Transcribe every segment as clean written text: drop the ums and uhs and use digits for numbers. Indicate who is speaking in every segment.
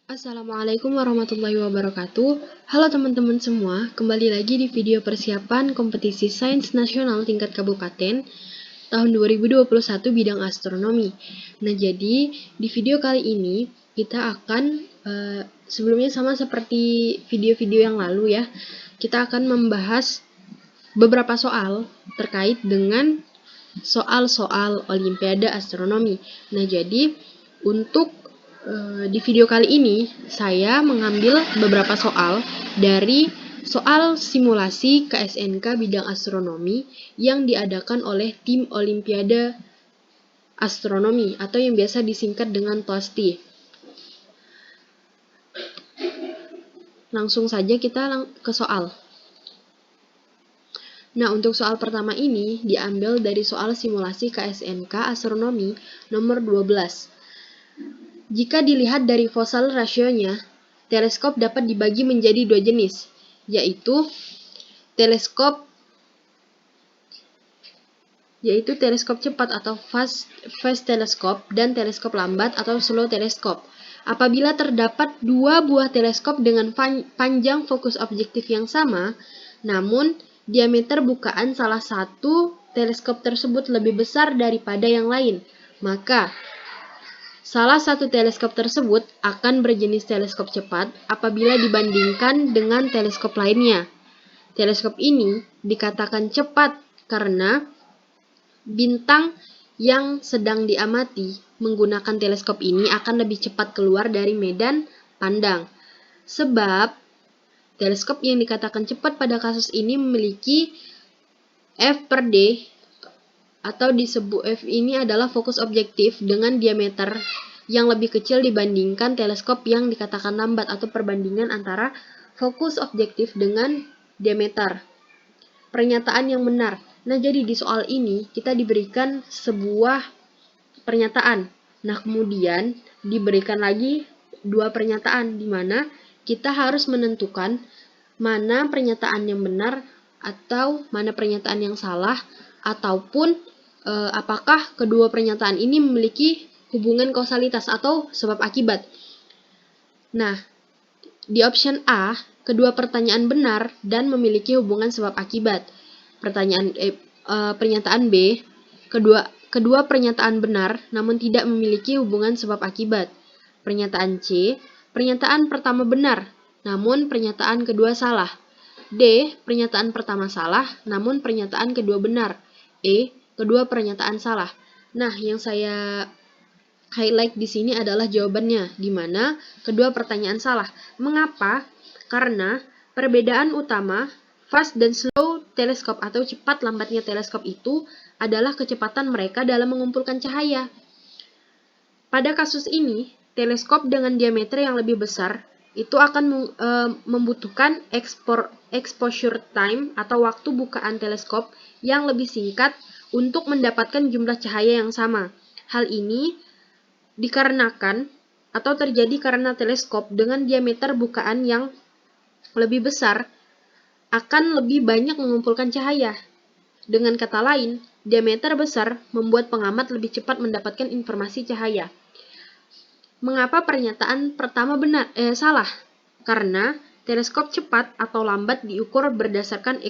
Speaker 1: Assalamualaikum warahmatullahi wabarakatuh. Halo teman-teman semua, kembali lagi di video persiapan kompetisi Sains Nasional tingkat kabupaten tahun 2021 bidang astronomi. Nah, jadi di video kali ini kita akan sebelumnya sama seperti video-video yang lalu ya. Kita akan membahas beberapa soal terkait dengan soal-soal Olimpiade Astronomi. Nah, jadi untuk di video kali ini, saya mengambil beberapa soal dari soal simulasi KSNK bidang astronomi yang diadakan oleh tim Olimpiade Astronomi atau yang biasa disingkat dengan TOASTI. Langsung saja kita ke soal. Nah, untuk soal pertama ini diambil dari soal simulasi KSNK Astronomi nomor 12. Jika dilihat dari Fossil rasionya, teleskop dapat dibagi menjadi dua jenis, yaitu teleskop cepat atau fast teleskop dan teleskop lambat atau slow teleskop. Apabila terdapat dua buah teleskop dengan panjang fokus objektif yang sama, namun diameter bukaan salah satu teleskop tersebut lebih besar daripada yang lain, maka salah satu teleskop tersebut akan berjenis teleskop cepat apabila dibandingkan dengan teleskop lainnya. Teleskop ini dikatakan cepat karena bintang yang sedang diamati menggunakan teleskop ini akan lebih cepat keluar dari medan pandang. Sebab teleskop yang dikatakan cepat pada kasus ini memiliki F per D atau disebut F ini adalah fokus objektif dengan diameter yang lebih kecil dibandingkan teleskop yang dikatakan lambat atau perbandingan antara fokus objektif dengan diameter. Pernyataan yang benar. Nah, jadi di soal ini kita diberikan sebuah pernyataan. Nah, kemudian diberikan lagi dua pernyataan di mana kita harus menentukan mana pernyataan yang benar atau mana pernyataan yang salah ataupun apakah kedua pernyataan ini memiliki hubungan kausalitas atau sebab akibat. Nah, di option A, kedua pertanyaan benar dan memiliki hubungan sebab akibat. Pernyataan B, kedua pernyataan benar namun tidak memiliki hubungan sebab akibat. Pernyataan C, pernyataan pertama benar namun pernyataan kedua salah. D, pernyataan pertama salah namun pernyataan kedua benar. E, kedua pernyataan salah. Nah, yang saya highlight di sini adalah jawabannya, di mana kedua pertanyaan salah. Mengapa? Karena perbedaan utama fast dan slow teleskop atau cepat lambatnya teleskop itu adalah kecepatan mereka dalam mengumpulkan cahaya. Pada kasus ini, teleskop dengan diameter yang lebih besar itu akan membutuhkan exposure time atau waktu bukaan teleskop yang lebih singkat untuk mendapatkan jumlah cahaya yang sama. Hal ini dikarenakan atau terjadi karena teleskop dengan diameter bukaan yang lebih besar akan lebih banyak mengumpulkan cahaya. Dengan kata lain, diameter besar membuat pengamat lebih cepat mendapatkan informasi cahaya. Mengapa pernyataan pertama salah? Karena teleskop cepat atau lambat diukur berdasarkan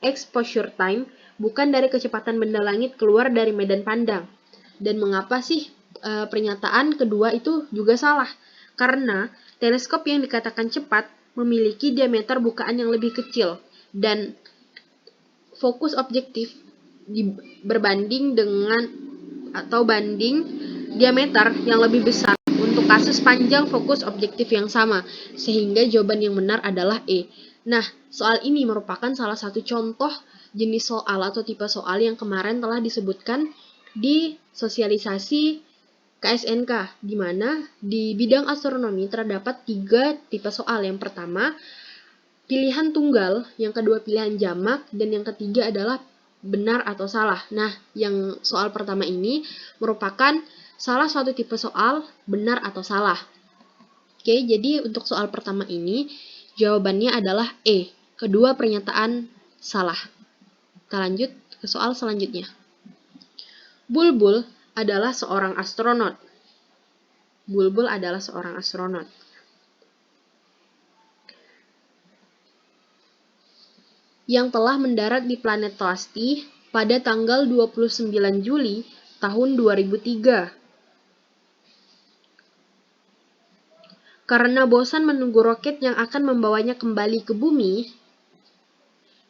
Speaker 1: exposure time, bukan dari kecepatan benda langit keluar dari medan pandang. Dan mengapa sih pernyataan kedua itu juga salah? Karena teleskop yang dikatakan cepat memiliki diameter bukaan yang lebih kecil dan fokus objektif berbanding dengan atau banding diameter yang lebih besar untuk kasus panjang fokus objektif yang sama, sehingga jawaban yang benar adalah E. Nah, soal ini merupakan salah satu contoh jenis soal atau tipe soal yang kemarin telah disebutkan di sosialisasi KSNK, di mana di bidang astronomi terdapat 3 tipe soal. Yang pertama, pilihan tunggal, yang kedua pilihan jamak, dan yang ketiga adalah benar atau salah. Nah, yang soal pertama ini merupakan salah satu tipe soal benar atau salah. Oke, jadi untuk soal pertama ini jawabannya adalah E, kedua pernyataan salah. Kita lanjut ke soal selanjutnya. Bulbul adalah seorang astronot. Bulbul adalah seorang astronot. yang telah mendarat di planet Toasti pada tanggal 29 Juli tahun 2003. Karena bosan menunggu roket yang akan membawanya kembali ke bumi,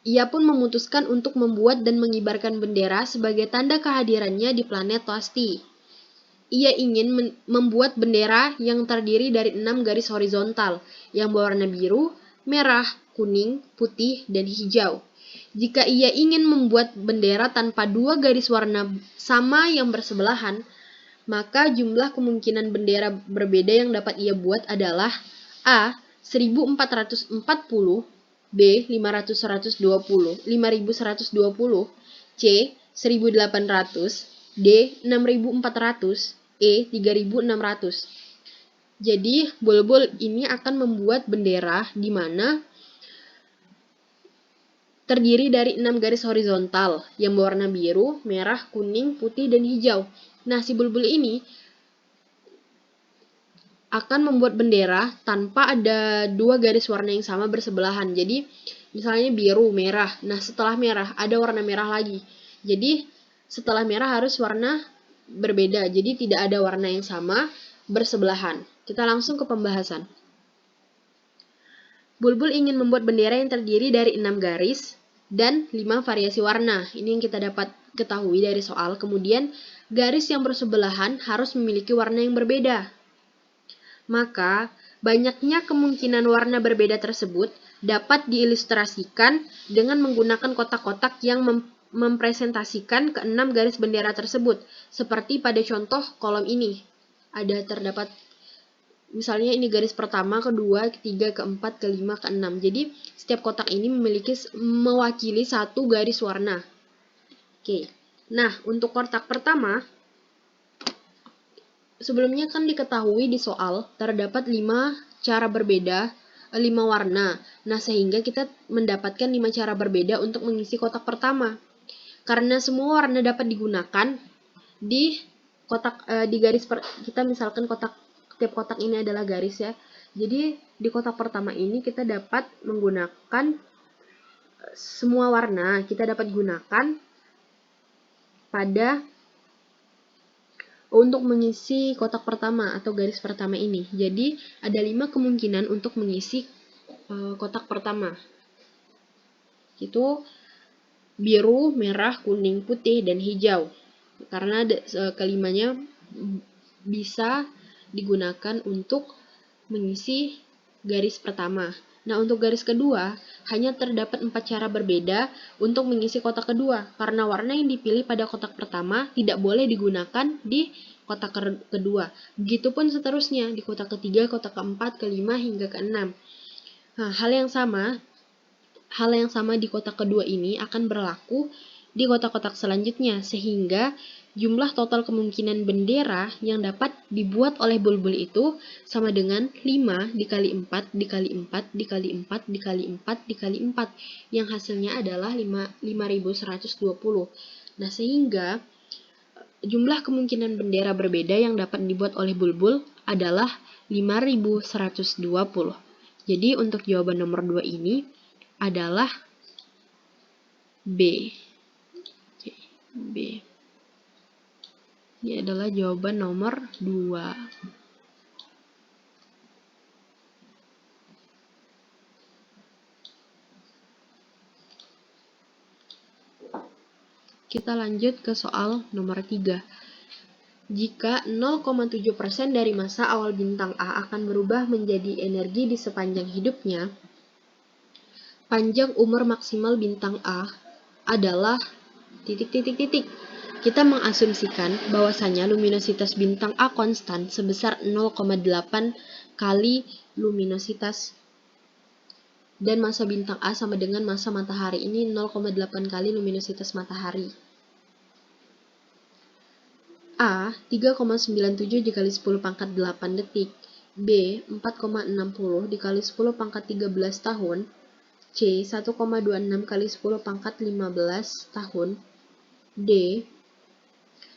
Speaker 1: ia pun memutuskan untuk membuat dan mengibarkan bendera sebagai tanda kehadirannya di planet Toasti. Ia ingin membuat bendera yang terdiri dari 6 garis horizontal yang berwarna biru, merah, kuning, putih, dan hijau. Jika ia ingin membuat bendera tanpa 2 garis warna sama yang bersebelahan, maka jumlah kemungkinan bendera berbeda yang dapat ia buat adalah A. 1440, B. 5120, C. 1800, D. 6400, E. 3600. Jadi, Bulbul ini akan membuat bendera di mana terdiri dari 6 garis horizontal yang berwarna biru, merah, kuning, putih, dan hijau. Nah, si Bulbul ini akan membuat bendera tanpa ada 2 garis warna yang sama bersebelahan. Jadi, misalnya biru, merah. Nah, setelah merah, ada warna merah lagi. Jadi, setelah merah harus warna berbeda. Jadi, tidak ada warna yang sama bersebelahan. Kita langsung ke pembahasan. Bulbul ingin membuat bendera yang terdiri dari 6 garis dan 5 variasi warna. Ini yang kita dapat ketahui dari soal. Kemudian, garis yang bersebelahan harus memiliki warna yang berbeda. Maka, banyaknya kemungkinan warna berbeda tersebut dapat diilustrasikan dengan menggunakan kotak-kotak yang mempresentasikan ke-6 garis bendera tersebut, seperti pada contoh kolom ini. Ada terdapat, misalnya ini garis pertama, kedua, ketiga, keempat, kelima, keenam. Jadi, setiap kotak ini mewakili 1 garis warna. Oke. Nah, untuk kotak pertama, sebelumnya kan diketahui di soal terdapat 5 cara berbeda, 5 warna. Nah, sehingga kita mendapatkan 5 cara berbeda untuk mengisi kotak pertama. Karena semua warna dapat digunakan di kotak di garis kita misalkan tiap kotak ini adalah garis ya. Jadi di kotak pertama ini kita dapat menggunakan semua warna. Kita dapat gunakan pada untuk mengisi kotak pertama atau garis pertama ini. Jadi, ada 5 kemungkinan untuk mengisi kotak pertama. Itu biru, merah, kuning, putih, dan hijau. Karena kelimanya bisa digunakan untuk mengisi garis pertama. Nah, untuk garis kedua, hanya terdapat 4 cara berbeda untuk mengisi kotak kedua, karena warna yang dipilih pada kotak pertama tidak boleh digunakan di kotak kedua. Begitupun seterusnya, di kotak ketiga, kotak keempat, kelima, hingga keenam. Nah, hal yang sama di kotak kedua ini akan berlaku di kotak-kotak selanjutnya, sehingga jumlah total kemungkinan bendera yang dapat dibuat oleh Bulbul itu sama dengan 5 dikali 4 dikali 4 dikali 4 dikali 4 dikali 4, yang hasilnya adalah 5120. Nah, sehingga jumlah kemungkinan bendera berbeda yang dapat dibuat oleh Bulbul adalah 5120. Jadi, untuk jawaban nomor 2 ini adalah B. B. Ini adalah jawaban nomor 2. Kita lanjut ke soal nomor 3. Jika 0,7% dari massa awal bintang A akan berubah menjadi energi di sepanjang hidupnya, panjang umur maksimal bintang A adalah ... Kita mengasumsikan bahwasanya luminositas bintang A konstan sebesar 0,8 kali luminositas dan massa bintang A sama dengan massa matahari. Ini 0,8 kali luminositas matahari. A. 3,97 dikali 10 pangkat 8 detik. B. 4,60 dikali 10 pangkat 13 tahun. C. 1,26 kali 10 pangkat 15 tahun. D.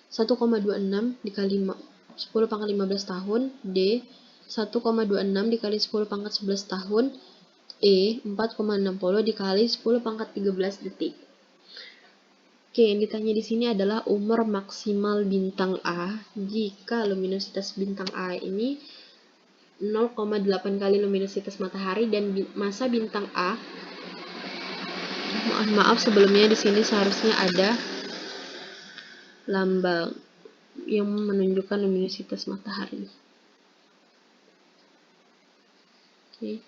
Speaker 1: 1,26 dikali 10 pangkat 15 tahun. D. 1,26 dikali 10 pangkat 11 tahun. E 4,60 dikali 10 pangkat 13 detik. Oke, yang ditanya di sini adalah umur maksimal bintang A jika luminositas bintang A ini 0,8 kali luminositas matahari dan masa bintang A. Maaf sebelumnya di sini seharusnya ada lambang yang menunjukkan luminositas matahari. Oke.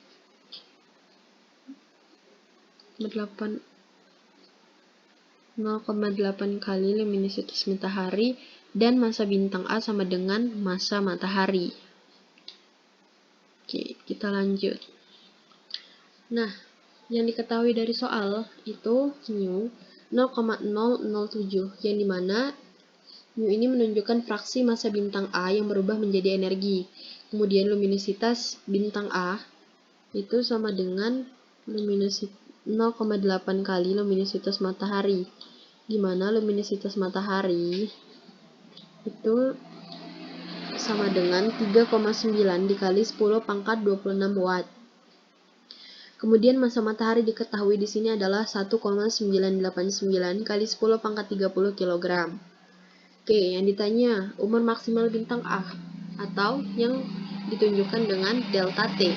Speaker 1: 0,8 kali luminositas matahari dan massa bintang A sama dengan massa matahari. Oke, kita lanjut. Nah, yang diketahui dari soal itu mu 0,007, yang dimana mu ini menunjukkan fraksi massa bintang A yang berubah menjadi energi. Kemudian luminositas bintang A itu sama dengan 0,8 kali luminositas matahari. Dimana luminositas matahari itu sama dengan 3,9 dikali 10 pangkat 26 watt. Kemudian massa matahari diketahui di sini adalah 1,989 kali 10 pangkat 30 kg. Oke, yang ditanya umur maksimal bintang A atau yang ditunjukkan dengan delta T.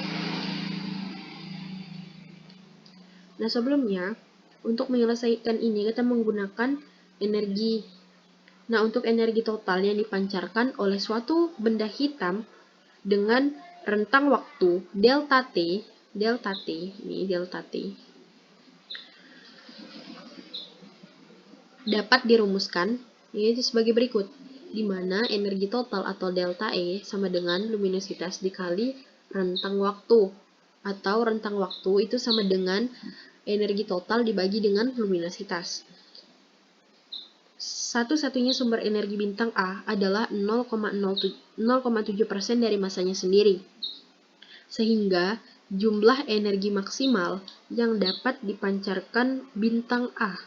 Speaker 1: Nah, sebelumnya untuk menyelesaikan ini kita menggunakan energi. Nah, untuk energi total yang dipancarkan oleh suatu benda hitam dengan rentang waktu delta T, ini delta T, dapat dirumuskan yaitu sebagai berikut, di mana energi total atau delta E sama dengan luminositas dikali rentang waktu, atau rentang waktu itu sama dengan energi total dibagi dengan luminositas. Satu-satunya sumber energi bintang A adalah 0,7% dari masanya sendiri. Sehingga jumlah energi maksimal yang dapat dipancarkan bintang A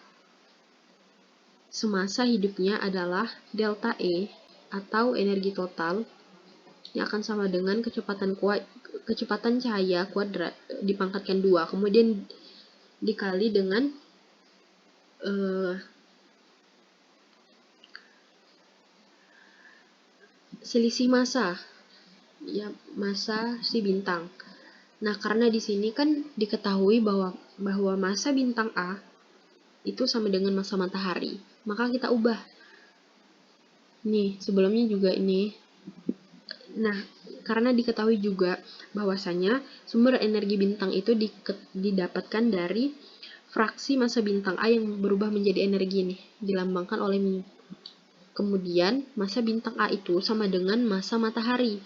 Speaker 1: semasa hidupnya adalah delta E atau energi total yang akan sama dengan kecepatan cahaya kuadrat dipangkatkan 2, kemudian dikali dengan selisih massa, ya, massa si bintang. Nah, karena di sini kan diketahui bahwa massa bintang A itu sama dengan massa matahari, maka kita ubah. Nih, sebelumnya juga ini. Nah, karena diketahui juga bahwasanya sumber energi bintang itu didapatkan dari fraksi massa bintang A yang berubah menjadi energi nih, dilambangkan oleh mu. Kemudian, massa bintang A itu sama dengan massa matahari.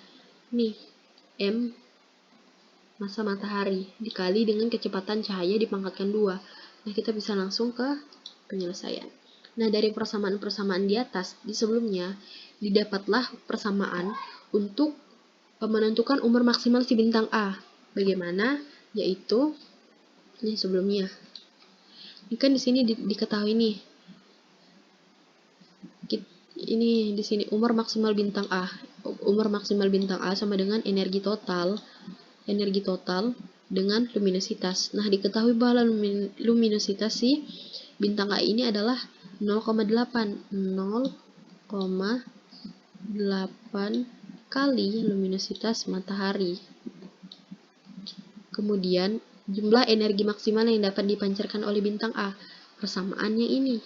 Speaker 1: Nih, M massa matahari dikali dengan kecepatan cahaya dipangkatkan 2. Nah, kita bisa langsung ke penyelesaian. Nah, dari persamaan-persamaan di atas, di sebelumnya, didapatlah persamaan untuk menentukan umur maksimal si bintang A. Bagaimana? Yaitu, ini sebelumnya. Ini kan di sini diketahui nih. Ini di sini umur maksimal bintang A. Umur maksimal bintang A sama dengan energi total dengan luminositas. Nah, diketahui bahwa luminositas si bintang A ini adalah 0,8 kali luminositas matahari. Kemudian, jumlah energi maksimal yang dapat dipancarkan oleh bintang A. Persamaannya ini.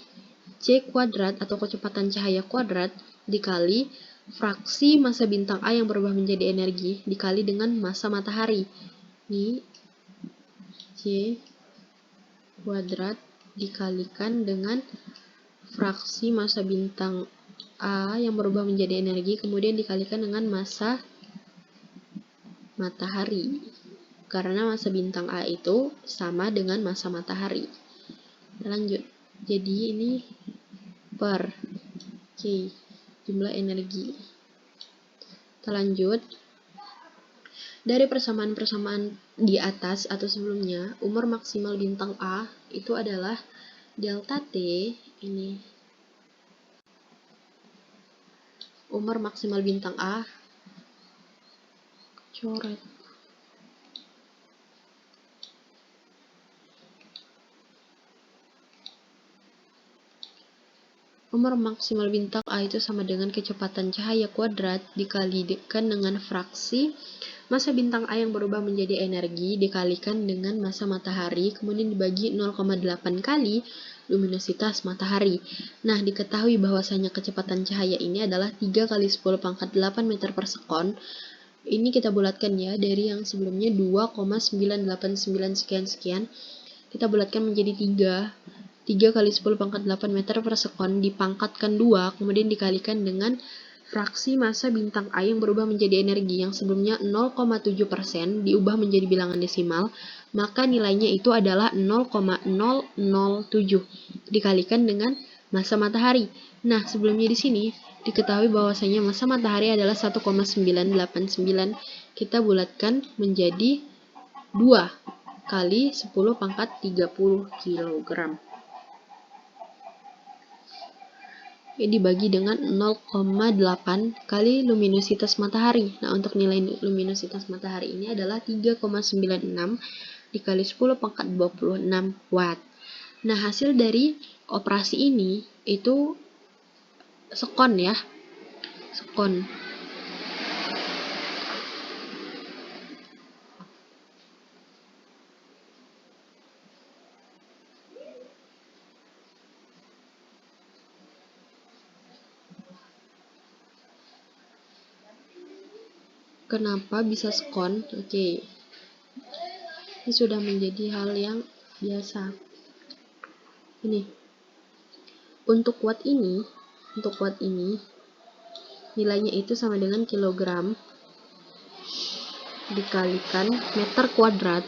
Speaker 1: C kuadrat atau kecepatan cahaya kuadrat dikali fraksi massa bintang A yang berubah menjadi energi dikali dengan massa matahari. Ini C kuadrat dikalikan dengan fraksi massa bintang A yang berubah menjadi energi kemudian dikalikan dengan massa matahari. Karena massa bintang A itu sama dengan massa matahari. Lanjut. Jadi ini per C jumlah energi. Kita lanjut. Dari persamaan-persamaan di atas atau sebelumnya, umur maksimal bintang A itu adalah delta T, ini umur maksimal bintang A, coret. Umur maksimal bintang A itu sama dengan kecepatan cahaya kuadrat dikalikan dengan fraksi masa bintang A yang berubah menjadi energi dikalikan dengan massa matahari, kemudian dibagi 0,8 kali luminositas matahari. Nah, diketahui bahwasanya kecepatan cahaya ini adalah 3 kali 10 pangkat 8 meter per sekon. Ini kita bulatkan ya, dari yang sebelumnya 2,989 sekian-sekian, kita bulatkan menjadi 3 kali 10 pangkat 8 meter per sekon dipangkatkan 2, kemudian dikalikan dengan fraksi massa bintang A yang berubah menjadi energi yang sebelumnya 0,7% diubah menjadi bilangan desimal, maka nilainya itu adalah 0,007 dikalikan dengan massa matahari. Nah, sebelumnya di sini diketahui bahwasanya massa matahari adalah 1,989. Kita bulatkan menjadi 2 kali 10 pangkat 30 kg. Dibagi dengan 0,8 kali luminositas matahari. Nah, untuk nilai luminositas matahari ini adalah 3,96 dikali 10 pangkat 26 watt. Nah, hasil dari operasi ini itu sekon ya. Sekon. Kenapa bisa sekon? Oke. Ini sudah menjadi hal yang biasa. Ini. Untuk watt ini nilainya itu sama dengan kilogram dikalikan meter kuadrat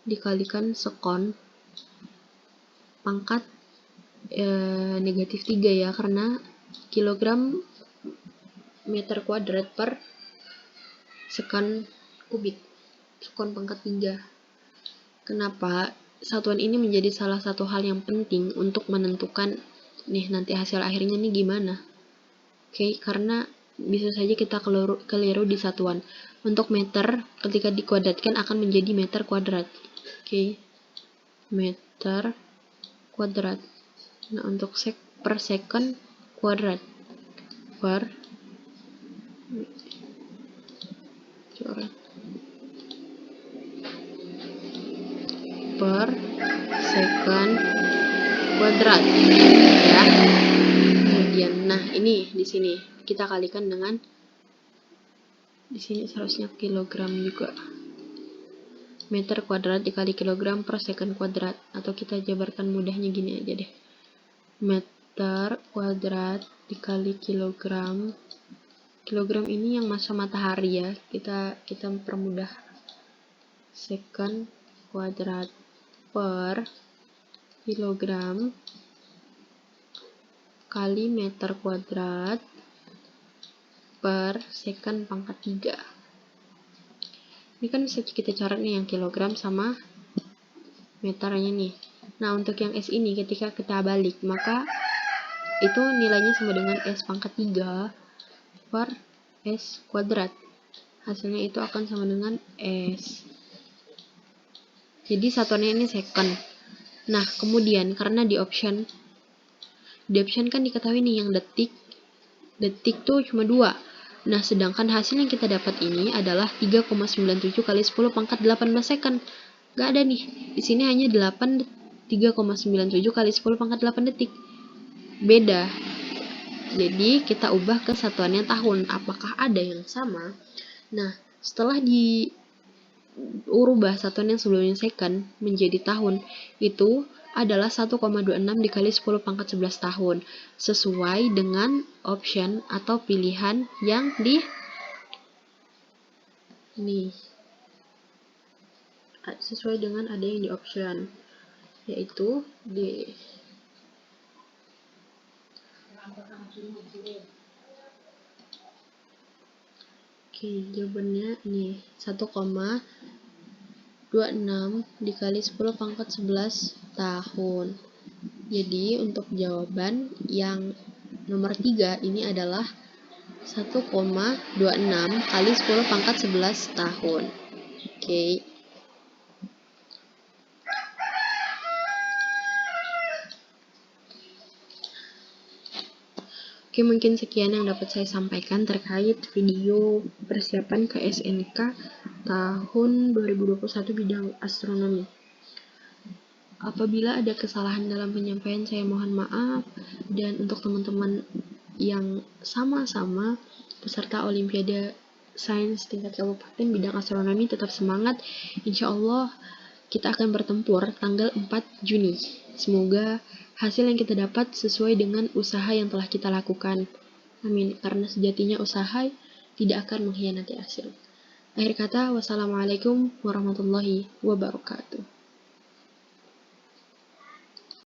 Speaker 1: dikalikan sekon pangkat negatif 3 ya, karena kilogram meter kuadrat per sekon kubik, sekon pangkat 3. Kenapa? Satuan ini menjadi salah satu hal yang penting untuk menentukan nih nanti hasil akhirnya nih gimana. Oke, karena bisa saja kita keliru di satuan. Untuk meter ketika dikuadratkan akan menjadi meter kuadrat. Oke. Meter kuadrat. Nah, untuk per second kuadrat. Per second kuadrat ya. Kemudian nah, ini di sini kita kalikan dengan di sini seharusnya kilogram juga. Meter kuadrat dikali kilogram per second kuadrat, atau kita jabarkan mudahnya gini aja deh. Meter kuadrat dikali kilogram. Kilogram ini yang massa matahari ya. Kita permudah. Second kuadrat per kilogram kali meter kuadrat per second pangkat 3. Ini kan bisa kita coret nih yang kilogram sama meternya nih. Nah, untuk yang S ini ketika kita balik, maka itu nilainya sama dengan S pangkat 3 per S kuadrat. Hasilnya itu akan sama dengan S. Jadi satuannya ini second. Nah, kemudian karena di option kan diketahui nih yang detik tuh cuma 2. Nah, sedangkan hasil yang kita dapat ini adalah 3,97 kali 10 pangkat 18 second. Gak ada nih. Di sini hanya 3,97 kali 10 pangkat 8 detik. Beda. Jadi, kita ubah ke satuannya tahun. Apakah ada yang sama? Nah, setelah diubah satuan yang sebelumnya second menjadi tahun, itu adalah 1,26 dikali 10 pangkat 11 tahun, sesuai dengan option atau pilihan yang sesuai dengan ada yang di option, yaitu di jawabannya nih 1,26 dikali 10 pangkat 11 tahun. Jadi untuk jawaban yang nomor 3 ini adalah 1,26 kali 10 pangkat 11 tahun. Oke. Oke, mungkin sekian yang dapat saya sampaikan terkait video persiapan ke SNK tahun 2021 bidang astronomi. Apabila ada kesalahan dalam penyampaian, saya mohon maaf. Dan untuk teman-teman yang sama-sama peserta Olimpiade Sains tingkat kabupaten bidang astronomi, tetap semangat. Insya Allah kita akan bertempur tanggal 4 Juni. Semoga hasil yang kita dapat sesuai dengan usaha yang telah kita lakukan. Amin. Karena sejatinya usaha tidak akan mengkhianati hasil. Akhir kata, wassalamualaikum warahmatullahi wabarakatuh.